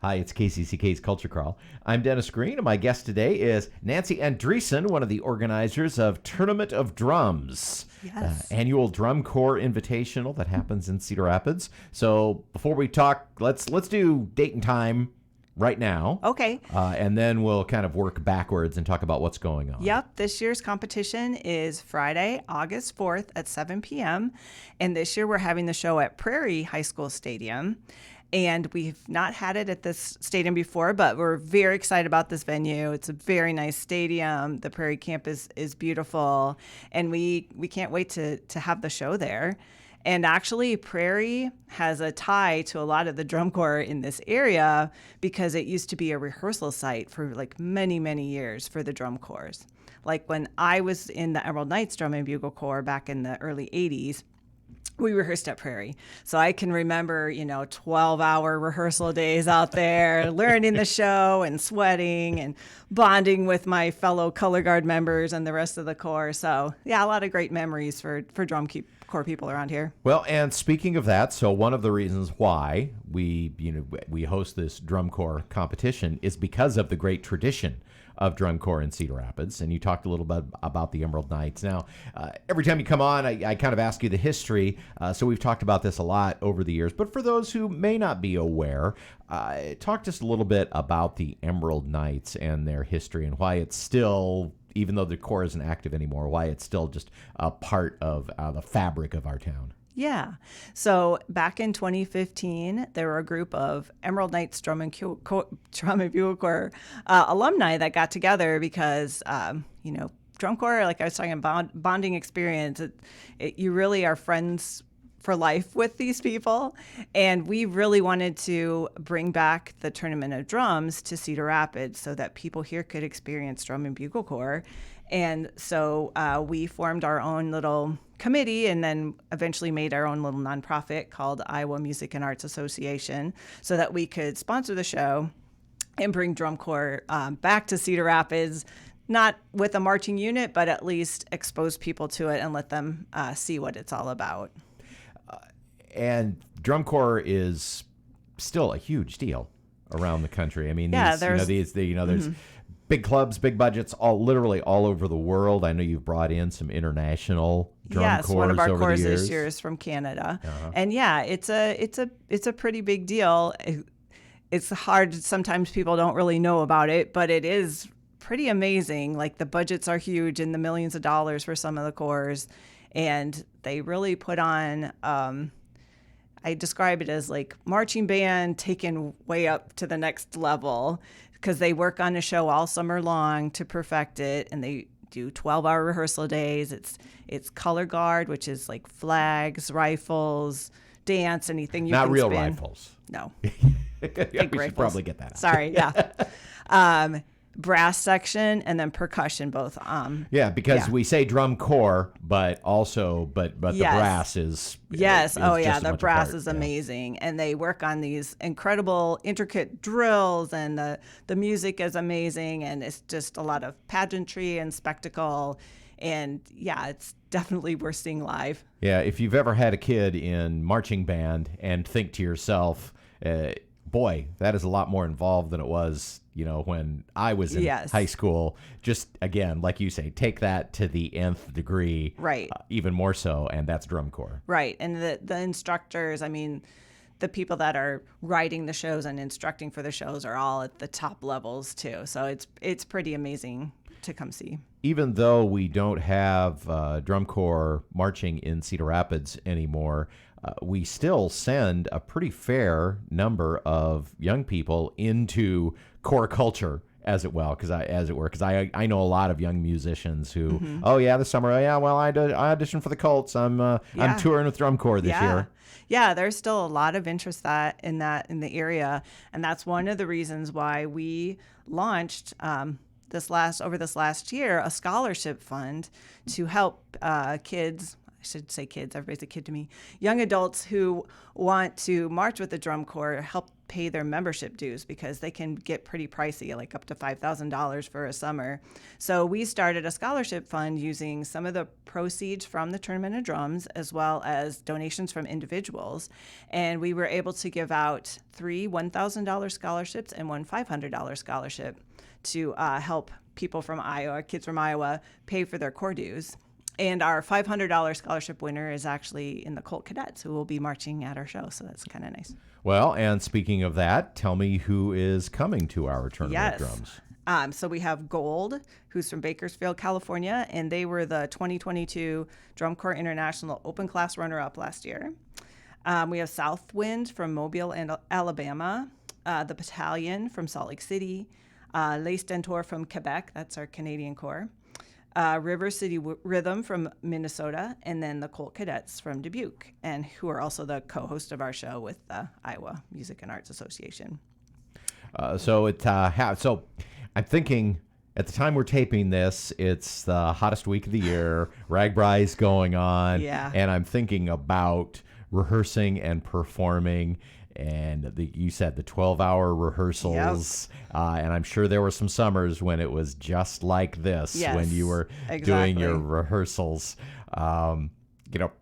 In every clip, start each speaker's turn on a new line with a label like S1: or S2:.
S1: Hi, it's KCCK's Culture Crawl. I'm Dennis Green, and my guest today is Nancy Andreessen, one of the organizers of Tournament of Drums,
S2: Yes.
S1: annual drum corps invitational that happens in Cedar Rapids. So before we talk, let's do date and time right now,
S2: Okay.
S1: and then we'll kind of work backwards and talk about what's going on.
S2: Yep. This year's competition is Friday, August 4th at 7 p.m. And this year we're having the show at Prairie High School Stadium. And we've not had it at this stadium before, but we're very excited about this venue. It's a very nice stadium. The Prairie campus is beautiful. And we can't wait to have the show there. And actually, Prairie has a tie to a lot of the drum corps in this area because it used to be a rehearsal site for like many, many years for the drum corps. Like when I was in the Emerald Knights Drum and Bugle Corps back in the early 80s, we rehearsed at Prairie. So I can remember, 12-hour rehearsal days out there, learning the show and sweating and bonding with my fellow color guard members and the rest of the corps. So yeah, a lot of great memories for corps people around here.
S1: Well, and speaking of that, so one of the reasons why we host this drum corps competition is because of the great tradition of drum corps in Cedar Rapids. And you talked a little bit about the Emerald Knights. Now, every time you come on, I kind of ask you the history. So we've talked about this a lot over the years. But for those who may not be aware, talk just a little bit about the Emerald Knights and their history and why it's still, even though the corps isn't active anymore, why it's still just a part of the fabric of our town.
S2: Yeah. So back in 2015, there were a group of Emerald Knights Drum and Bugle Corps alumni that got together because, drum corps, like I was talking about, bonding experience. You really are friends for life with these people. And we really wanted to bring back the Tournament of Drums to Cedar Rapids so that people here could experience drum and bugle corps. And so we formed our own little committee and then eventually made our own little nonprofit called Iowa Music and Arts Association so that we could sponsor the show and bring drum corps back to Cedar Rapids, not with a marching unit, but at least expose people to it and let them see what it's all about.
S1: And drum corps is still a huge deal around the country. I mean,
S2: Yeah,
S1: there's big clubs, big budgets, literally all over the world. I know you've brought in some international drum corps
S2: one of our
S1: over
S2: corps
S1: the years.
S2: this year is from Canada, and yeah, it's a pretty big deal. It's hard. Sometimes people don't really know about it, but it is pretty amazing. Like the budgets are huge in the millions of dollars for some of the corps, and they really put on. I describe it as like marching band taken way up to the next level because they work on a show all summer long to perfect it, and they do 12-hour rehearsal days. It's color guard, which is like flags, rifles, dance, anything you
S1: Not
S2: can
S1: real
S2: spin.
S1: Rifles.
S2: No.
S1: We
S2: rifles.
S1: should probably get that out.
S2: Sorry, yeah. Brass section and then percussion both.
S1: Because we say drum corps, but the brass is
S2: Yes.
S1: is
S2: Oh, yeah.
S1: just as
S2: The
S1: much a
S2: brass
S1: part.
S2: is
S1: Yeah.
S2: amazing. And they work on these incredible, intricate drills, and the music is amazing. And it's just a lot of pageantry and spectacle. And yeah, it's definitely worth seeing live.
S1: Yeah, if you've ever had a kid in marching band and think to yourself, boy, that is a lot more involved than it was, when I was in high school. Just, again, like you say, take that to the nth degree.
S2: Right.
S1: Even more so, and that's drum corps.
S2: Right. And the instructors, I mean, the people that are writing the shows and instructing for the shows are all at the top levels too. So it's pretty amazing to come see.
S1: Even though we don't have drum corps marching in Cedar Rapids anymore, we still send a pretty fair number of young people into corps culture, as it were, because I know a lot of young musicians who, this summer, I auditioned for the Colts. I'm touring with drum corps this year.
S2: Yeah, there's still a lot of interest in the area, and that's one of the reasons why we launched this last year a scholarship fund to help kids. I should say kids, everybody's a kid to me, young adults who want to march with the drum corps, help pay their membership dues because they can get pretty pricey, like up to $5,000 for a summer. So we started a scholarship fund using some of the proceeds from the Tournament of Drums as well as donations from individuals. And we were able to give out 3 $1,000 scholarships and 1 $500 scholarship to help people from Iowa, kids from Iowa, pay for their core dues. And our $500 scholarship winner is actually in the Colt Cadets, who will be marching at our show. So that's kind of nice.
S1: Well, and speaking of that, tell me who is coming to our Tournament of Drums.
S2: So we have Gold, who's from Bakersfield, California, and they were the 2022 Drum Corps International Open Class runner-up last year. We have Southwind from Mobile, and Alabama, the Battalion from Salt Lake City, Les Stentor from Quebec, that's our Canadian Corps, River City Rhythm from Minnesota, and then the Colt Cadets from Dubuque, and who are also the co-host of our show with the Iowa Music and Arts Association.
S1: So I'm thinking at the time we're taping this, it's the hottest week of the year, Ragbai's going on, and I'm thinking about rehearsing and performing. And you said the 12-hour rehearsals, and I'm sure there were some summers when it was just like this, when you were doing your rehearsals.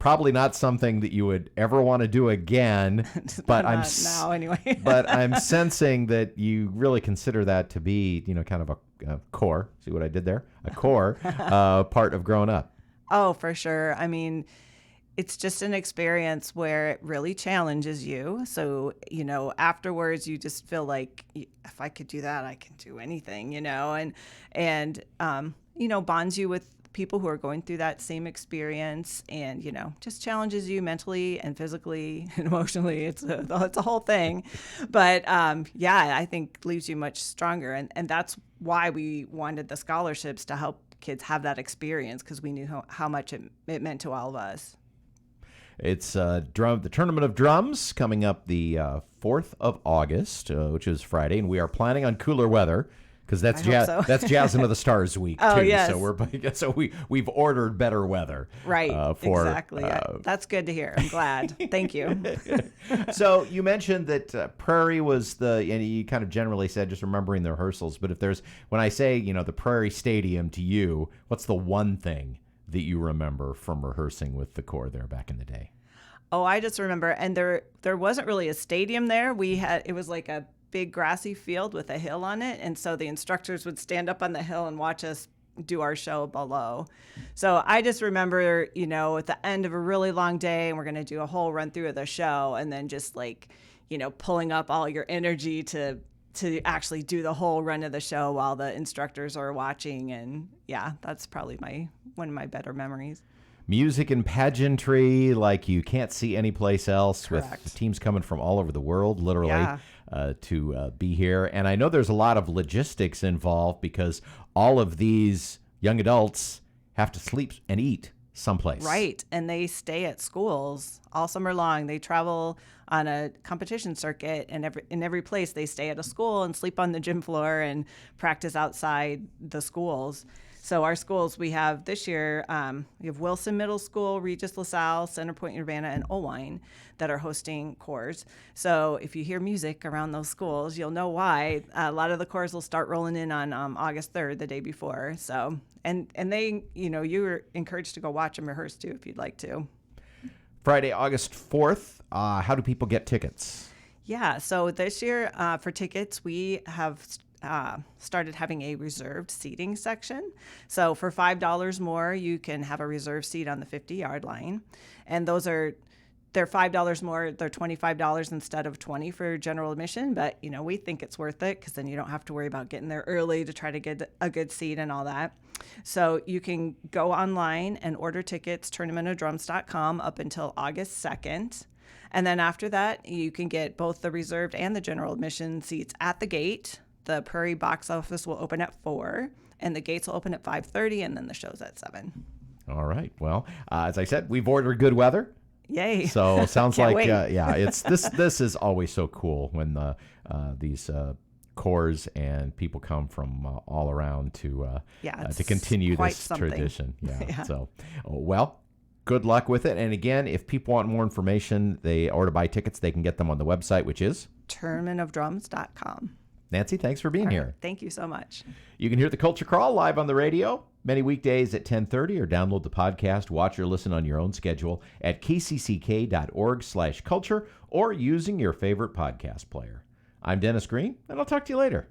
S1: Probably not something that you would ever want to do again, but
S2: now anyway.
S1: But I'm sensing that you really consider that to be, kind of a core. See what I did there? A core part of growing up.
S2: Oh, for sure. I mean, it's just an experience where it really challenges you. So, afterwards you just feel like if I could do that, I can do anything, and bonds you with people who are going through that same experience and, just challenges you mentally and physically and emotionally. It's a whole thing. But, I think leaves you much stronger. And that's why we wanted the scholarships to help kids have that experience, because we knew how much it meant to all of us.
S1: It's the Tournament of Drums coming up the 4th of August, which is Friday, and we are planning on cooler weather because that's that's Jazzin' of the Stars week too.
S2: Yes.
S1: So we've ordered better weather.
S2: Right. Exactly. That's good to hear. I'm glad. Thank you.
S1: So you mentioned that Prairie was and you kind of generally said just remembering the rehearsals, but when I say the Prairie Stadium to you, what's the one thing that you remember from rehearsing with the Corps there back in the day?
S2: Oh, I just remember, and there wasn't really a stadium there. It was like a big grassy field with a hill on it, and so the instructors would stand up on the hill and watch us do our show below. So I just remember, at the end of a really long day, and we're going to do a whole run through of the show, and then just pulling up all your energy to actually do the whole run of the show while the instructors are watching. And that's probably one of my better memories.
S1: Music and pageantry like you can't see anyplace else.
S2: Correct.
S1: With teams coming from all over the world, literally, to be here. And I know there's a lot of logistics involved because all of these young adults have to sleep and eat someplace.
S2: Right. And they stay at schools all summer long. They travel on a competition circuit, and in every place they stay at a school and sleep on the gym floor and practice outside the schools. So our schools we have this year, we have Wilson Middle School, Regis LaSalle, Centerpoint Urbana, and Owine that are hosting corps. So if you hear music around those schools, you'll know why. A lot of the corps will start rolling in on August 3rd, the day before. So and they, you're encouraged to go watch them rehearse too if you'd like to.
S1: Friday, August 4th. How do people get tickets?
S2: Yeah, so this year for tickets, we have started having a reserved seating section. So for $5 more, you can have a reserved seat on the 50-yard line. And they're $5 more, they're $25 instead of $20 for general admission. But, we think it's worth it because then you don't have to worry about getting there early to try to get a good seat and all that. So you can go online and order tickets, tournamentofdrums.com, up until August 2nd. And then after that, you can get both the reserved and the general admission seats at the gate. The Prairie box office will open at 4, and the gates will open at 5:30, and then the show's at 7.
S1: All right. Well, as I said, we've ordered good weather.
S2: Yay!
S1: So sounds like it's this is always so cool when these corps and people come from all around to continue this tradition. Yeah. So, well, good luck with it. And again, if people want more information, or to buy tickets, they can get them on the website, which is
S2: tournamentofdrums.com.
S1: Nancy, thanks for being here.
S2: Thank you so much.
S1: You can hear the Culture Crawl live on the radio many weekdays at 10:30, or download the podcast, watch or listen on your own schedule at kcck.org/culture, or using your favorite podcast player. I'm Dennis Green, and I'll talk to you later.